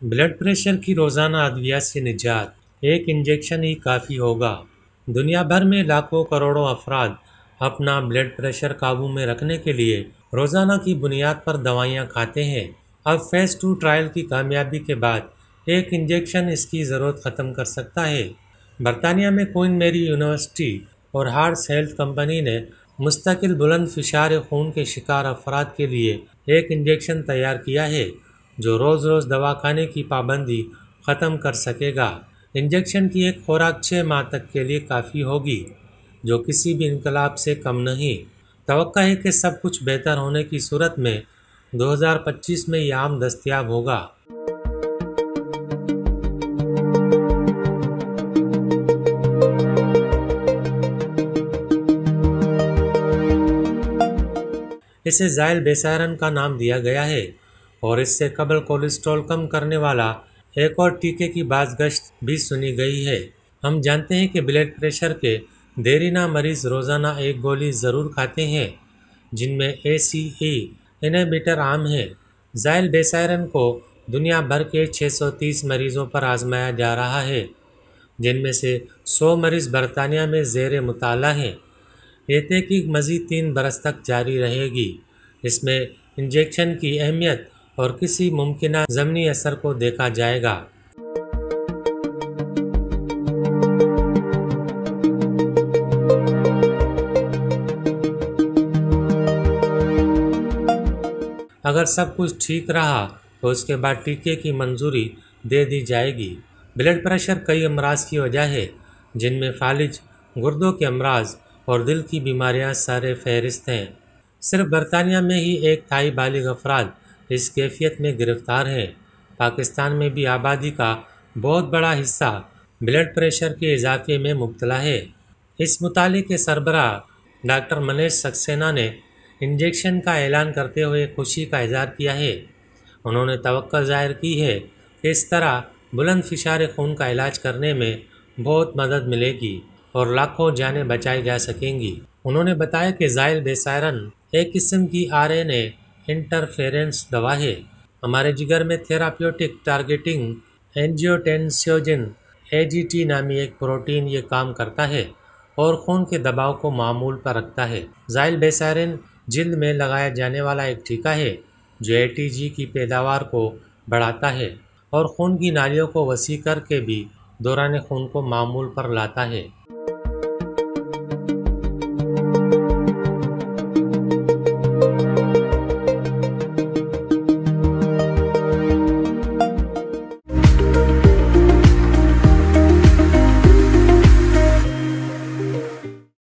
Blood pressure की रोज़ाना अद्वियात से निजात, एक इंजेक्शन ही काफ़ी होगा। दुनिया भर में लाखों करोड़ों अफराद अपना ब्लड प्रेशर काबू में रखने के लिए रोज़ाना की बुनियाद पर दवाइयाँ खाते हैं। अब फेज़ 2 ट्रायल की कामयाबी के बाद एक इंजेक्शन इसकी ज़रूरत ख़त्म कर सकता है। बरतानिया में क्वीन मेरी यूनिवर्सिटी और हार्ट्स हेल्थ कंपनी ने मुस्तकिल बुलंद फिशार खून के शिकार अफराद के लिए एक इंजेक्शन तैयार किया है जो रोज़ रोज़ दवा खाने की पाबंदी ख़त्म कर सकेगा। इंजेक्शन की एक खुराक 6 माह तक के लिए काफ़ी होगी, जो किसी भी इनकलाब से कम नहीं। तवक्का है कि सब कुछ बेहतर होने की सूरत में 2025 में ये आम दस्तयाब होगा। इसे ज़ाइल बेसारन का नाम दिया गया है और इससे कबल कोलेस्ट्रॉल कम करने वाला एक और टीके की बाज़गश्त भी सुनी गई है। हम जानते हैं कि ब्लड प्रेशर के देरीना मरीज़ रोज़ाना एक गोली ज़रूर खाते हैं, जिनमें ACE इनहिबिटर आम है। ज़ाइल बेसारन को दुनिया भर के 630 मरीज़ों पर आजमाया जा रहा है, जिनमें से 100 मरीज़ बरतानिया में ज़ेर मुताला हैं। ये तहकीक मज़ीद 3 बरस तक जारी रहेगी। इसमें इंजेक्शन की अहमियत और किसी मुमकिना ज़मनी असर को देखा जाएगा। अगर सब कुछ ठीक रहा तो उसके बाद टीके की मंजूरी दे दी जाएगी। ब्लड प्रेशर कई अमराज की वजह है, जिनमें फालिज, गुर्दों के अमराज और दिल की बीमारियां सारे फहरिस्त हैं। सिर्फ बरतानिया में ही एक थाई बालिग अफराद इस कैफियत में गिरफ्तार हैं। पाकिस्तान में भी आबादी का बहुत बड़ा हिस्सा ब्लड प्रेशर के इजाफे में मुब्तला है। इस मुताले के सरबराह डॉक्टर मनीष सक्सेना ने इंजेक्शन का ऐलान करते हुए खुशी का इजहार किया है। उन्होंने तवक्को ज़ाहिर की है कि इस तरह बुलंद फिशार खून का इलाज करने में बहुत मदद मिलेगी और लाखों जानें बचाई जा सकेंगी। उन्होंने बताया कि ज़ाइल बेसारन एक किस्म की RNA इंटरफेरेंस दवा है। हमारे जिगर में थेराप्यूटिक टारगेटिंग एंजियोटेंसियोजन AGT नामी एक प्रोटीन ये काम करता है और खून के दबाव को मामूल पर रखता है। ज़ाइल बेसारन जिल्द में लगाया जाने वाला एक टीका है जो ATG की पैदावार को बढ़ाता है और खून की नालियों को वसी करके भी दौरान खून को मामूल पर लाता है।